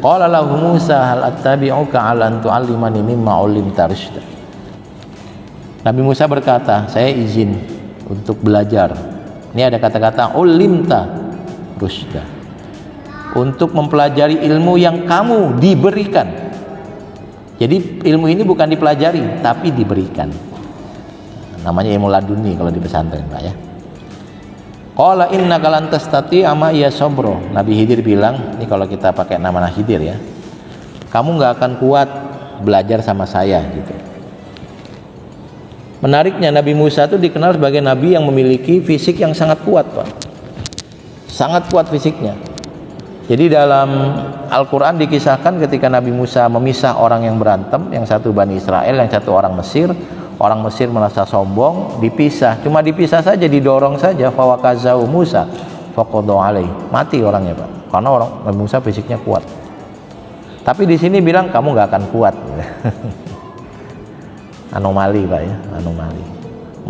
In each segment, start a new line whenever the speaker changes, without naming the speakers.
Qala lahu Musa hal attabi'uka 'ala an tu'allimani mimma 'ullimta rusyda. Nabi Musa berkata, saya izin untuk belajar. Ini ada kata-kata ulimta rusyda, untuk mempelajari ilmu yang kamu diberikan. Jadi ilmu ini bukan dipelajari tapi diberikan. Namanya ilmu laduni kalau di pesantren, Pak ya. Qala innaka lan tastati'a ma ya sabra. Nabi Khidir bilang, ini kalau kita pakai nama Khidir ya, kamu nggak akan kuat belajar sama saya gitu. Menariknya Nabi Musa itu dikenal sebagai nabi yang memiliki fisik yang sangat kuat, Pak. Sangat kuat fisiknya. Jadi dalam Al-Quran dikisahkan ketika Nabi Musa memisah orang yang berantem, yang satu Bani Israel, yang satu orang Mesir. Orang Mesir merasa sombong, dipisah. Cuma dipisah saja, didorong saja. Fawakazau Musa faqada alaih. Mati orangnya, Pak. Karena orang Nabi Musa fisiknya kuat. Tapi di sini bilang kamu nggak akan kuat. Anomali, Pak ya, anomali.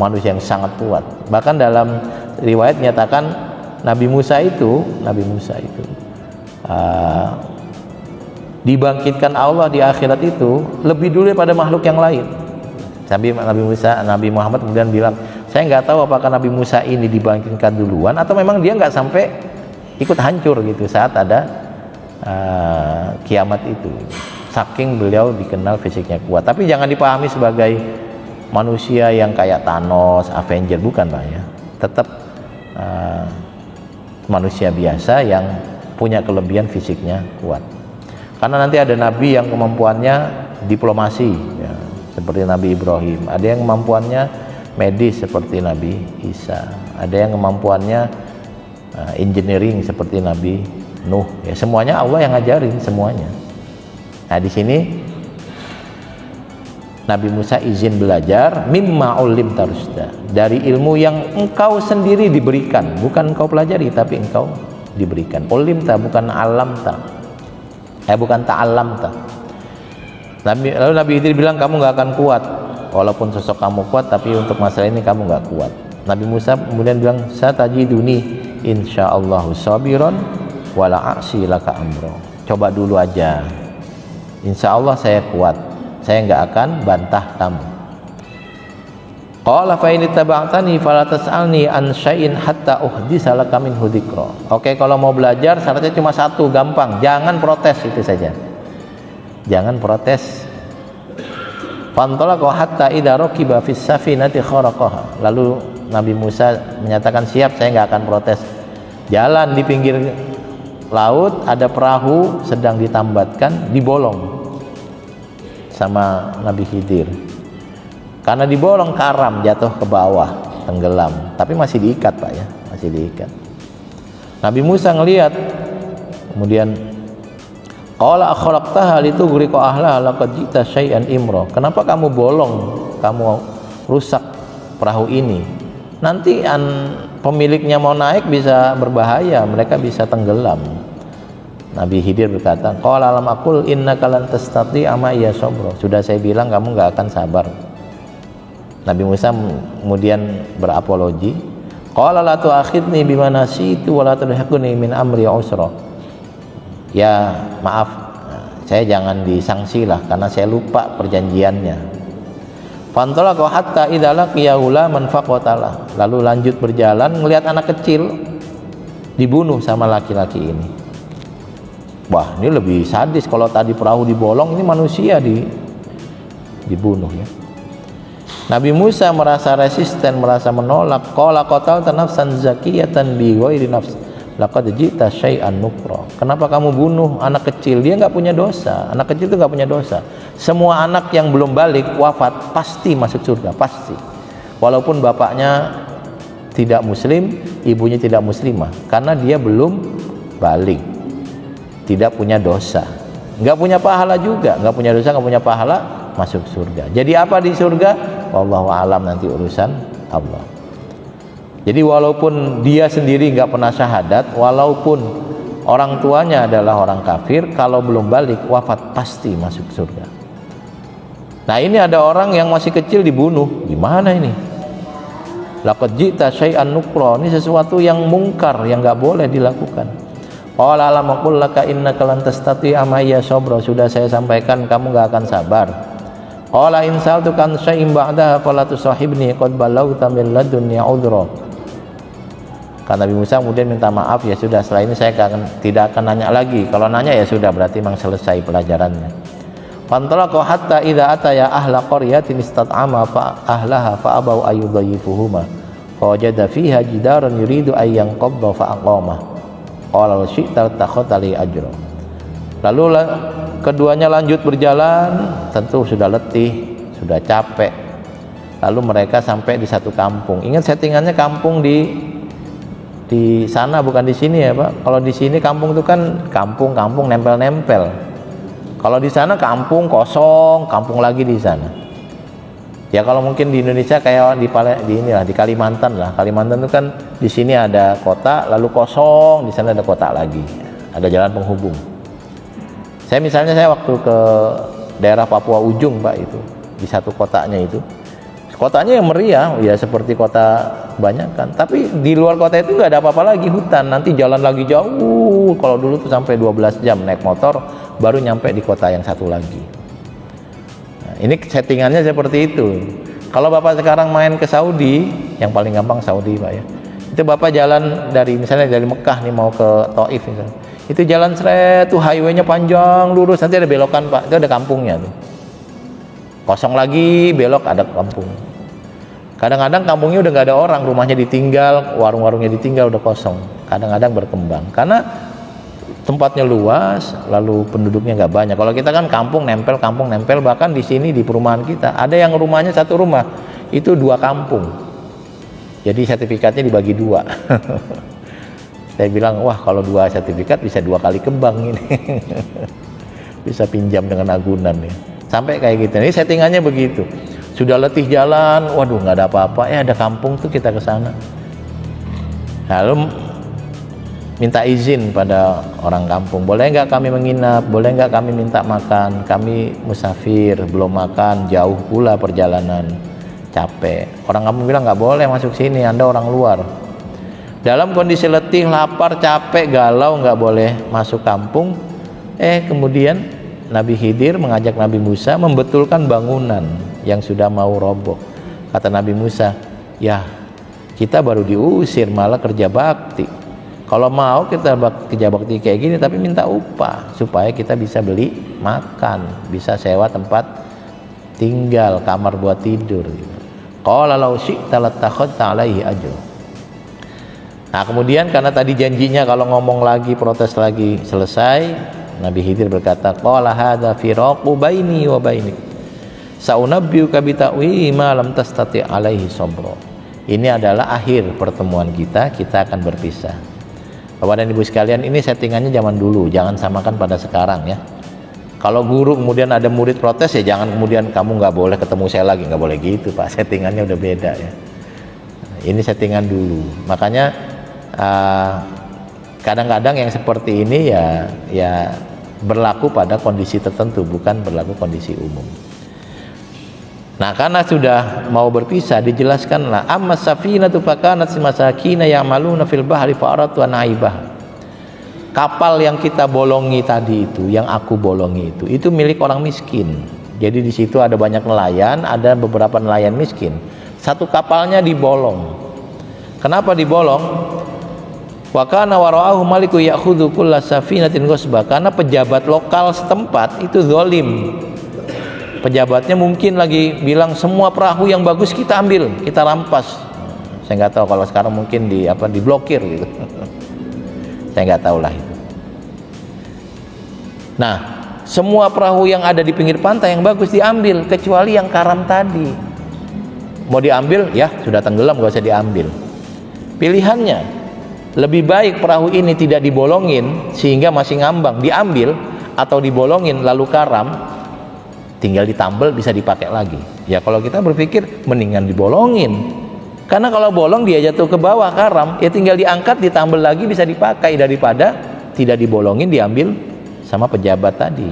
Manusia yang sangat kuat. Bahkan dalam riwayat menyatakan Nabi Musa itu dibangkitkan Allah di akhirat itu lebih dulu daripada makhluk yang lain. Sampai Nabi Muhammad kemudian bilang, saya nggak tahu apakah Nabi Musa ini dibangkitkan duluan atau memang dia nggak sampai ikut hancur gitu saat ada kiamat itu. Saking beliau dikenal fisiknya kuat. Tapi jangan dipahami sebagai manusia yang kayak Thanos, Avenger, bukan, Pak ya. Tetap manusia biasa yang punya kelebihan fisiknya kuat. Karena nanti ada nabi yang kemampuannya diplomasi ya, seperti Nabi Ibrahim. Ada yang kemampuannya medis seperti Nabi Isa. Ada yang kemampuannya engineering seperti Nabi Nuh. Ya, semuanya Allah yang ngajarin semuanya. Nah, di sini Nabi Musa izin belajar mimma ulimta rusyda, dari ilmu yang engkau sendiri diberikan, bukan engkau pelajari tapi engkau diberikan. Ulimta bukan alamta. Bukan ta'allamta. Lalu Nabi Khidir bilang kamu nggak akan kuat, walaupun sosok kamu kuat, tapi untuk masalah ini kamu nggak kuat. Nabi Musa kemudian bilang, satajiduni insyaallahu sabiran wala a'si laka amro. Coba dulu aja. Insya Allah saya kuat, saya nggak akan bantah kamu. Qala fa in ittaba'tani fala tas'alni an syai'in hatta uhdisa laka minhu dzikra. Oke, kalau mau belajar syaratnya cuma satu, gampang, jangan protes, itu saja. Jangan protes. Fantalaqa hatta idza raqiba fis safinati kharaqaha. Lalu Nabi Musa menyatakan siap, saya nggak akan protes. Jalan di pinggir laut, ada perahu sedang ditambatkan, dibolong sama Nabi Khidir. Karena dibolong karam, jatuh ke bawah, tenggelam. Tapi masih diikat, Pak ya, masih diikat. Nabi Musa ngelihat, kemudian qala akhraqtaha litughriqa ahlaha laqad ji'ta syai'an imra. Kenapa kamu bolong, kamu rusak perahu ini? Nanti pemiliknya mau naik bisa berbahaya, mereka bisa tenggelam. Nabi Khidir berkata, qala alam aqul innaka lan tastati'a ma ya sabra. Sudah saya bilang kamu nggak akan sabar. Nabi Musa kemudian berapologi, qala la tu'akhidni bima nasitu wa la turhiqni min amri usra. Ya maaf, saya jangan disangsilah karena saya lupa perjanjiannya. Fantalaqa hatta idza laqiya ghulaman faqatalah. Lalu lanjut berjalan, melihat anak kecil dibunuh sama laki-laki ini. Wah, ini lebih sadis. Kalau tadi perahu dibolong, ini manusia dibunuh ya. Nabi Musa merasa resisten, merasa menolak. Qala qatalta nafsan zakiyatan bi ghairi nafs laqad ji'ta syai'an nukra. Kenapa kamu bunuh anak kecil? Dia nggak punya dosa. Anak kecil itu nggak punya dosa. Semua anak yang belum balik wafat pasti masuk surga, pasti. Walaupun bapaknya tidak muslim, ibunya tidak muslimah, karena dia belum balik, tidak punya dosa, nggak punya pahala juga, nggak punya dosa, nggak punya pahala, masuk surga. Jadi apa di surga? Wallahu a'lam, nanti urusan Allah. Jadi walaupun dia sendiri nggak pernah syahadat, walaupun orang tuanya adalah orang kafir, kalau belum balik wafat pasti masuk surga. Nah, ini ada orang yang masih kecil dibunuh, gimana ini? Laqad ji'ta syai'an nukra, ini sesuatu yang mungkar, yang nggak boleh dilakukan. Qala alam aqul laka innaka lan tastati'a ma'iya sabra, sudah saya sampaikan kamu gak akan sabar. Qala in sa'altuka syai'in ba'daha fala tusahibni qad balagta min ladunni 'udhra. Kata Nabi Musa kemudian minta maaf, ya sudah setelah ini saya tidak akan nanya lagi. Kalau nanya ya sudah, berarti memang selesai pelajarannya. Fantalaqa hatta idza ataya ahla qaryatin istat'ama fa ahlaha fa abaw ayyudayyifuhuma fa wajada fiha jidaran yuridu ay yanqadha fa aqama. Qala law syi'ta takhadha li ajra. Lalu keduanya lanjut berjalan, tentu sudah letih, sudah capek. Lalu mereka sampai di satu kampung. Ingat settingannya kampung di sana bukan di sini ya Pak. Kalau di sini kampung itu kan kampung nempel-nempel. Kalau di sana kampung kosong, kampung lagi di sana. Ya kalau mungkin di Indonesia kayak di Kalimantan lah. Kalimantan itu kan di sini ada kota, lalu kosong, di sana ada kota lagi. Ada jalan penghubung. Saya waktu ke daerah Papua Ujung Pak, itu di satu kotanya itu. Kotanya yang meriah, ya seperti kota banyak kan. Tapi di luar kota itu nggak ada apa-apa lagi, hutan. Nanti jalan lagi jauh. Kalau dulu tuh sampai 12 jam naik motor, baru nyampe di kota yang satu lagi. Nah, ini settingannya seperti itu. Kalau Bapak sekarang main ke Saudi, yang paling gampang Saudi Pak ya. Itu Bapak jalan misalnya dari Mekah nih mau ke Taif misalnya. Itu jalan seret tuh, highway-nya panjang lurus, nanti ada belokan Pak. Itu ada kampungnya tuh. Kosong lagi, belok ada kampung. Kadang-kadang kampungnya udah nggak ada orang, rumahnya ditinggal, warung-warungnya ditinggal, udah kosong. Kadang-kadang berkembang karena tempatnya luas, lalu penduduknya nggak banyak. Kalau kita kan kampung nempel, bahkan di sini di perumahan kita ada yang rumahnya satu rumah itu 2 kampung. Jadi sertifikatnya dibagi 2. Saya bilang, wah kalau 2 sertifikat bisa 2 kali kembang ini. Bisa pinjam dengan agunan ya. Sampai kayak gitu. Ini settingannya begitu. Sudah letih jalan, waduh nggak ada apa-apa, ada kampung tuh kita ke sana. Lalu minta izin pada orang kampung, boleh nggak kami menginap, boleh nggak kami minta makan, kami musafir, belum makan, jauh pula perjalanan, capek. Orang kampung bilang nggak boleh masuk sini, Anda orang luar. Dalam kondisi letih, lapar, capek, galau, nggak boleh masuk kampung. Kemudian Nabi Khidir mengajak Nabi Musa membetulkan bangunan yang sudah mau roboh. Kata Nabi Musa, ya kita baru diusir malah kerja bakti. Kalau mau kita kerja bakti kayak gini, tapi minta upah supaya kita bisa beli makan, bisa sewa tempat tinggal, kamar buat tidur. Qala law syi'ta latakhadta 'alaihi ajra. Nah kemudian karena tadi janjinya kalau ngomong lagi, protes lagi, selesai, Nabi Khidir berkata, qala hadza firaqu baini wa bainik. Saunabbiuka bi ta'wi ma lam tastati' alaihi sabra. Ini adalah akhir pertemuan kita akan berpisah. Bapak dan Ibu sekalian, ini settingannya zaman dulu, jangan samakan pada sekarang ya. Kalau guru kemudian ada murid protes, ya jangan kemudian kamu nggak boleh ketemu saya lagi, nggak boleh gitu Pak, settingannya udah beda ya. Ini settingan dulu. Makanya kadang-kadang yang seperti ini ya berlaku pada kondisi tertentu, bukan berlaku kondisi umum. Nah karena sudah mau berpisah, dijelaskanlah amma safinatu fakanat masakina ya'maluna fil bahri fa aradtu an aibah. Kapal yang kita bolongi tadi itu, yang aku bolongi itu milik orang miskin. Jadi di situ ada banyak nelayan, ada beberapa nelayan miskin. Satu kapalnya dibolong. Kenapa dibolong? Wa kana wara'ahu maliku ya'khudhu kulla safinatin ghasba. Karena pejabat lokal setempat itu zalim. Pejabatnya mungkin lagi bilang semua perahu yang bagus kita ambil, kita rampas. Saya nggak tahu kalau sekarang mungkin diblokir gitu. Saya nggak tahu lah itu. Nah, semua perahu yang ada di pinggir pantai yang bagus diambil, kecuali yang karam tadi. Mau diambil, ya sudah tenggelam, nggak usah diambil. Pilihannya, lebih baik perahu ini tidak dibolongin sehingga masih ngambang, diambil, atau dibolongin lalu karam, tinggal ditambal bisa dipakai lagi. Ya kalau kita berpikir mendingan dibolongin, karena kalau bolong dia jatuh ke bawah karam, ya tinggal diangkat, ditambal lagi bisa dipakai, daripada tidak dibolongin diambil sama pejabat tadi.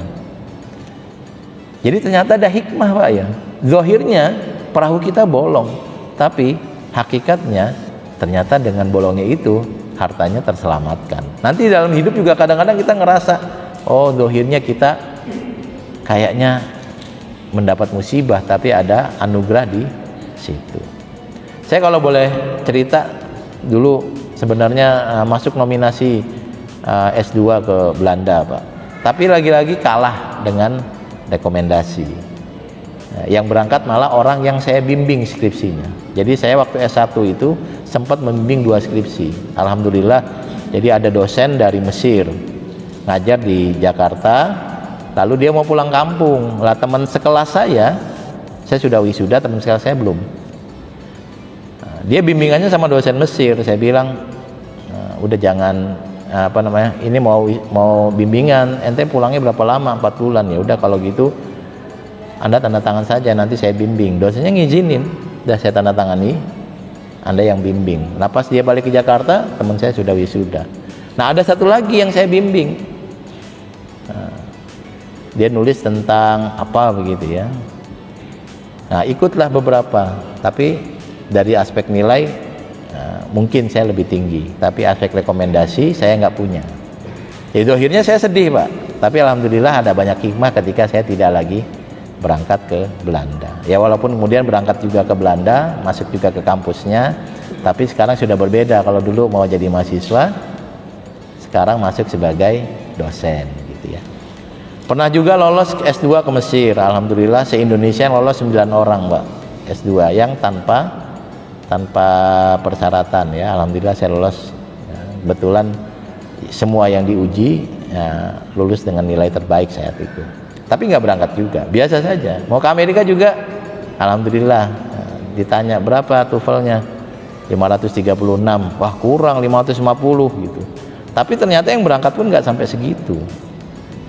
Jadi ternyata ada hikmah Pak ya. Zahirnya perahu kita bolong, tapi hakikatnya ternyata dengan bolongnya itu hartanya terselamatkan. Nanti dalam hidup juga kadang-kadang kita ngerasa, oh dohirnya kita kayaknya mendapat musibah, tapi ada anugerah di situ. Saya kalau boleh cerita, dulu sebenarnya masuk nominasi S2 ke Belanda Pak, tapi lagi-lagi kalah dengan rekomendasi. Yang berangkat malah orang yang saya bimbing skripsinya. Jadi saya waktu S1 itu sempat membimbing 2 skripsi. Alhamdulillah, jadi ada dosen dari Mesir ngajar di Jakarta, lalu dia mau pulang kampung. Lah teman sekelas saya sudah wisuda, teman sekelas saya belum. Dia bimbingannya sama dosen Mesir. Saya bilang, udah jangan ini mau bimbingan, ente pulangnya berapa lama? 4 bulan. Ya udah kalau gitu Anda tanda tangan saja, nanti saya bimbing. Dosennya ngizinin, udah saya tanda tangani, Anda yang bimbing. Nah pas dia balik ke Jakarta, teman saya sudah wisuda. Nah ada satu lagi yang saya bimbing, dia nulis tentang apa begitu ya. Nah ikutlah beberapa, tapi dari aspek nilai mungkin saya lebih tinggi, tapi aspek rekomendasi saya nggak punya. Jadi akhirnya saya sedih Pak, tapi alhamdulillah ada banyak hikmah ketika saya tidak lagi berangkat ke Belanda. Ya walaupun kemudian berangkat juga ke Belanda, masuk juga ke kampusnya, tapi sekarang sudah berbeda. Kalau dulu mau jadi mahasiswa, sekarang masuk sebagai dosen gitu ya. Pernah juga lolos S2 ke Mesir. Alhamdulillah se-Indonesia lolos 9 orang Pak S2 yang tanpa persyaratan ya. Alhamdulillah saya lolos ya, kebetulan semua yang diuji ya, lulus dengan nilai terbaik saat itu. Tapi nggak berangkat juga, biasa saja. Mau ke Amerika juga, alhamdulillah ditanya berapa TOEFL-nya, 536. Wah kurang 550 gitu. Tapi ternyata yang berangkat pun nggak sampai segitu.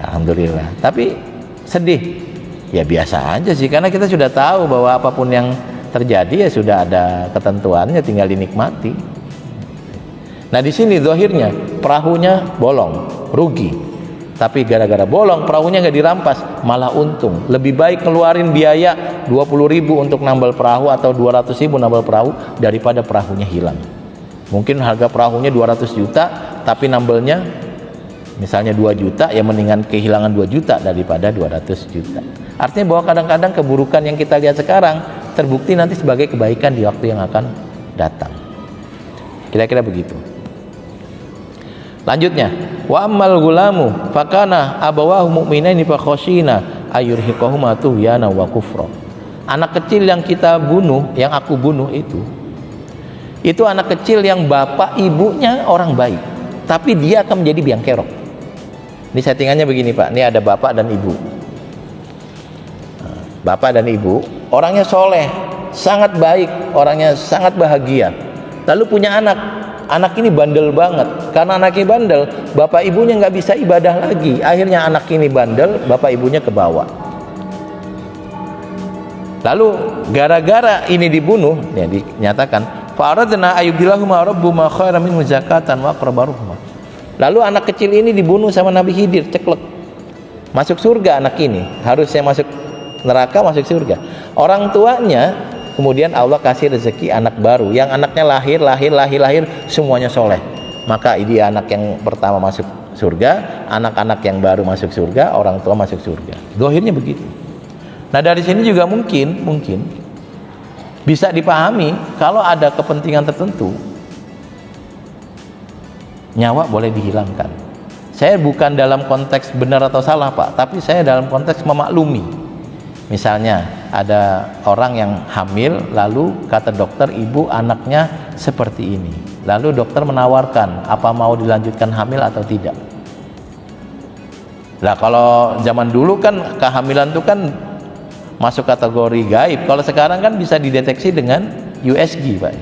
Alhamdulillah. Tapi sedih. Ya biasa aja sih, karena kita sudah tahu bahwa apapun yang terjadi ya sudah ada ketentuannya, tinggal dinikmati. Nah di sini zahirnya perahunya bolong, rugi. Tapi gara-gara bolong perahunya nggak dirampas, malah untung. Lebih baik ngeluarin biaya 20.000 untuk nambal perahu atau 200.000 nambal perahu daripada perahunya hilang. Mungkin harga perahunya 200 juta, tapi nambalnya misalnya 2 juta, ya mendingan kehilangan 2 juta daripada 200 juta. Artinya bahwa kadang-kadang keburukan yang kita lihat sekarang terbukti nanti sebagai kebaikan di waktu yang akan datang. Kira-kira begitu. Lanjutnya, wa ammal gulamu fakana abawahu mu'minaini fa khashina ayurhiqahuma tuhyana wa kufra. Anak kecil yang kita bunuh, yang aku bunuh itu anak kecil yang bapak ibunya orang baik, tapi dia akan menjadi biang kerok. Ini settingannya begini Pak, ini ada bapak dan ibu. Bapak dan ibu orangnya soleh, sangat baik, orangnya sangat bahagia, lalu punya anak ini bandel banget. Karena anaknya bandel, bapak ibunya nggak bisa ibadah lagi. Akhirnya anak ini bandel, bapak ibunya kebawa. Lalu gara-gara ini dibunuh, ya dinyatakan faradna ayyubdilahuma rabbuma khairan minhu zakatan wa aqrabaruhuma. Lalu anak kecil ini dibunuh sama Nabi Khidir, ceklek. Masuk surga anak ini, harusnya masuk neraka, masuk surga. Orang tuanya kemudian Allah kasih rezeki anak baru, yang anaknya lahir semuanya soleh. Maka dia anak yang pertama masuk surga, anak-anak yang baru masuk surga, orang tua masuk surga. Zahirnya begitu. Nah dari sini juga mungkin bisa dipahami kalau ada kepentingan tertentu, nyawa boleh dihilangkan. Saya bukan dalam konteks benar atau salah Pak, tapi saya dalam konteks memaklumi. Misalnya ada orang yang hamil, lalu kata dokter ibu anaknya seperti ini, lalu dokter menawarkan apa mau dilanjutkan hamil atau tidak. Nah kalau zaman dulu kan kehamilan itu kan masuk kategori gaib. Kalau sekarang kan bisa dideteksi dengan USG Pak.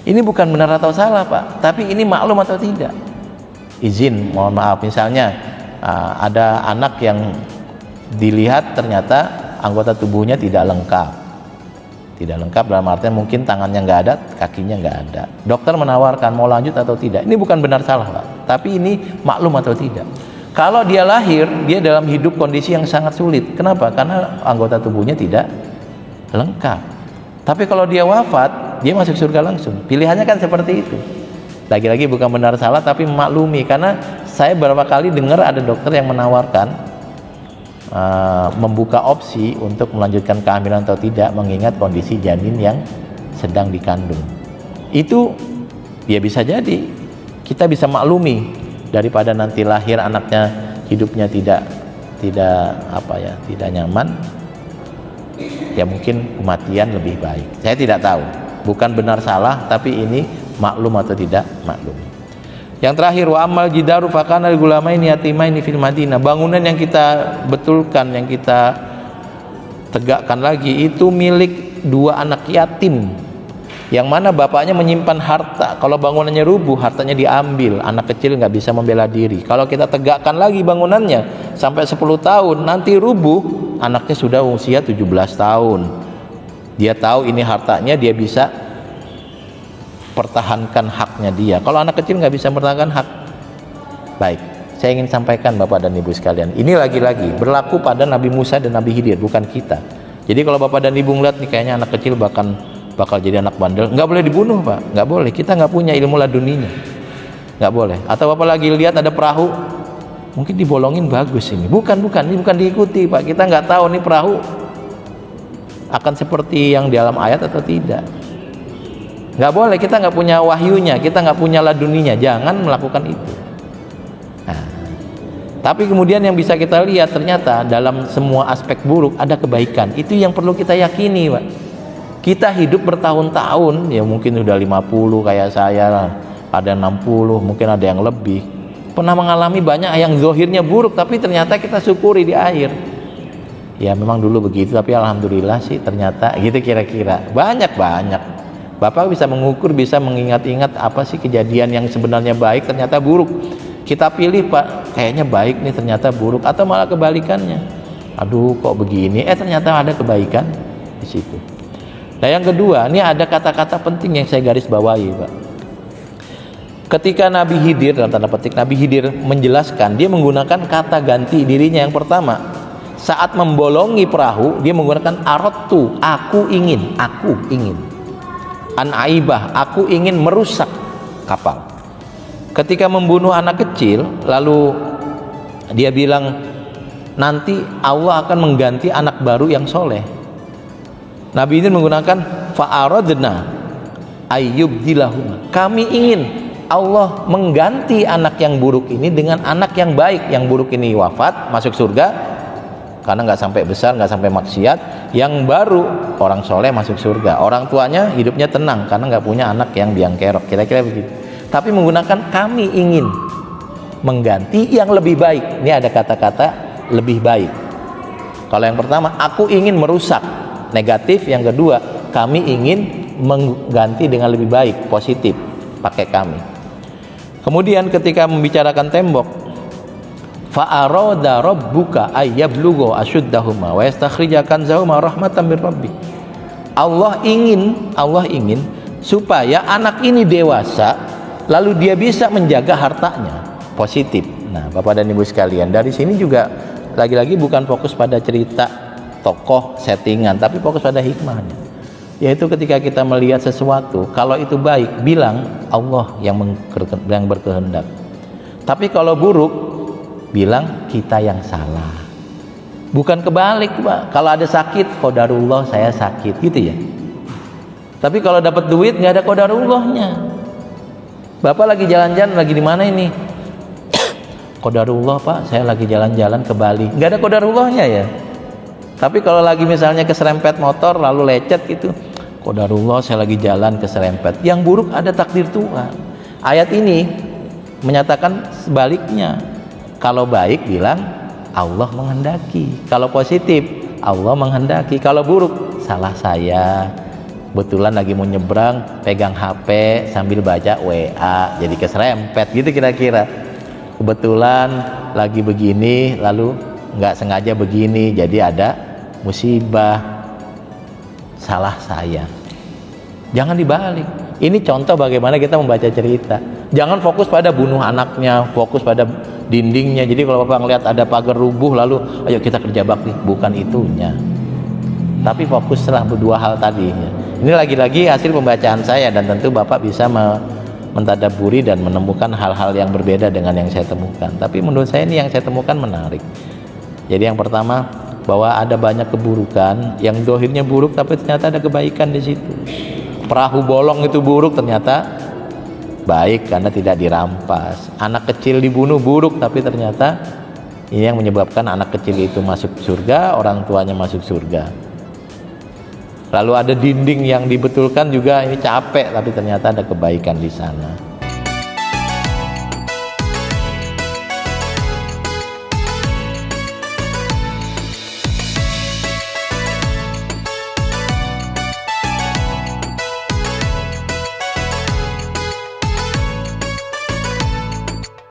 Ini bukan benar atau salah Pak, tapi ini maklum atau tidak. Izin, mohon maaf, misalnya ada anak yang dilihat ternyata anggota tubuhnya tidak lengkap dalam artian mungkin tangannya nggak ada, kakinya nggak ada. Dokter menawarkan mau lanjut atau tidak. Ini bukan benar salah Pak, tapi ini maklum atau tidak. Kalau dia lahir, dia dalam hidup kondisi yang sangat sulit. Kenapa? Karena anggota tubuhnya tidak lengkap. Tapi kalau dia wafat, dia masuk surga langsung. Pilihannya kan seperti itu. Lagi-lagi bukan benar salah, tapi memaklumi. Karena saya beberapa kali dengar ada dokter yang menawarkan membuka opsi untuk melanjutkan kehamilan atau tidak, mengingat kondisi janin yang sedang dikandung. Itu ya bisa jadi kita bisa maklumi, daripada nanti lahir anaknya hidupnya tidak nyaman, ya mungkin kematian lebih baik. Saya tidak tahu, bukan benar salah, tapi ini maklum atau tidak maklum. Yang terakhir, wa amal jidaru fakana ligulamaini yatimaini fil Madinah. Bangunan yang kita betulkan, yang kita tegakkan lagi, itu milik 2 anak yatim, yang mana bapaknya menyimpan harta. Kalau bangunannya rubuh, hartanya diambil, anak kecil nggak bisa membela diri. Kalau kita tegakkan lagi bangunannya sampai 10 tahun, nanti rubuh, anaknya sudah usia 17 tahun. Dia tahu ini hartanya, dia bisa pertahankan haknya dia. Kalau anak kecil nggak bisa mempertahankan hak. Baik, saya ingin sampaikan Bapak dan Ibu sekalian, ini lagi-lagi berlaku pada Nabi Musa dan Nabi Khidir, bukan kita. Jadi kalau Bapak dan Ibu ngeliat nih kayaknya anak kecil bakal jadi anak bandel, nggak boleh dibunuh Pak, nggak boleh. Kita nggak punya ilmu laduninya, nggak boleh. Atau Bapak lagi lihat ada perahu, mungkin dibolongin bagus ini, bukan, ini bukan diikuti Pak. Kita nggak tahu nih perahu akan seperti yang di dalam ayat atau tidak. Nggak boleh, kita nggak punya wahyunya, kita nggak punya laduninya, jangan melakukan itu. Nah, tapi kemudian yang bisa kita lihat, ternyata dalam semua aspek buruk ada kebaikan. Itu yang perlu kita yakini Pak. Kita hidup bertahun-tahun, ya mungkin udah 50 kayak saya, ada 60, mungkin ada yang lebih, pernah mengalami banyak yang zohirnya buruk, tapi ternyata kita syukuri di akhir. Ya memang dulu begitu, tapi alhamdulillah sih ternyata gitu, kira-kira banyak. Bapak bisa mengukur, bisa mengingat-ingat apa sih kejadian yang sebenarnya baik ternyata buruk. Kita pilih Pak, kayaknya baik nih ternyata buruk, atau malah kebalikannya. Aduh kok begini, ternyata ada kebaikan di situ. Nah yang kedua, ini ada kata-kata penting yang saya garis bawahi Pak. Ketika Nabi Khidir, dalam tanda petik Nabi Khidir menjelaskan, dia menggunakan kata ganti dirinya. Yang pertama, saat membolongi perahu, dia menggunakan aradtu, aku ingin. An aibah, aku ingin merusak kapal. Ketika membunuh anak kecil, lalu dia bilang nanti Allah akan mengganti anak baru yang soleh. Nabi ini menggunakan fa'aradna ayyubdilahum, kami ingin Allah mengganti anak yang buruk ini dengan anak yang baik. Yang buruk ini wafat, masuk surga karena nggak sampai besar, nggak sampai maksiat. Yang baru orang soleh masuk surga, orang tuanya hidupnya tenang karena nggak punya anak yang biang kerok, kira-kira begitu. Tapi menggunakan kami ingin mengganti yang lebih baik. Ini ada kata-kata lebih baik. Kalau yang pertama, aku ingin merusak, negatif. Yang kedua, kami ingin mengganti dengan lebih baik, positif, pakai kami. Kemudian ketika membicarakan tembok, fa'arada rabbuka ayyablughu ashuddahuma wa yastakhrija kanzahuma rahmatan mir rabbik. Allah ingin supaya anak ini dewasa, lalu dia bisa menjaga hartanya, positif. Nah, Bapak dan Ibu sekalian, dari sini juga lagi-lagi bukan fokus pada cerita tokoh settingan, tapi fokus pada hikmahnya, yaitu ketika kita melihat sesuatu, kalau itu baik, bilang Allah yang berkehendak. Tapi kalau buruk, bilang kita yang salah. Bukan kebalik Pak. Kalau ada sakit, qadarullah saya sakit, gitu ya. Tapi kalau dapat duit nggak ada qadarullahnya. Bapak lagi jalan-jalan, lagi di mana ini? Qadarullah Pak, saya lagi jalan-jalan ke Bali, nggak ada qadarullahnya ya. Tapi kalau lagi misalnya keserempet motor lalu lecet gitu, qadarullah saya lagi jalan keserempet. Yang buruk ada takdir Tuhan. Ayat ini menyatakan sebaliknya. Kalau baik bilang Allah menghendaki, kalau positif Allah menghendaki, kalau buruk salah saya, kebetulan lagi mau nyebrang pegang HP sambil baca WA jadi keserempet, gitu kira-kira. Kebetulan lagi begini lalu nggak sengaja begini jadi ada musibah, salah saya. Jangan dibalik. Ini contoh bagaimana kita membaca cerita. Jangan fokus pada bunuh anaknya, fokus pada dindingnya. Jadi kalau Bapak ngelihat ada pagar rubuh lalu ayo kita kerja bakti, bukan itunya. Tapi fokuslah berdua hal tadi. Ini lagi-lagi hasil pembacaan saya, dan tentu Bapak bisa mentadaburi dan menemukan hal-hal yang berbeda dengan yang saya temukan. Tapi menurut saya ini yang saya temukan menarik. Jadi yang pertama, bahwa ada banyak keburukan yang dohirnya buruk, tapi ternyata ada kebaikan di situ. Perahu bolong itu buruk, ternyata baik karena tidak dirampas. Anak kecil dibunuh buruk, tapi ternyata ini yang menyebabkan anak kecil itu masuk surga, orang tuanya masuk surga. Lalu ada dinding yang dibetulkan juga, ini capek, tapi ternyata ada kebaikan di sana.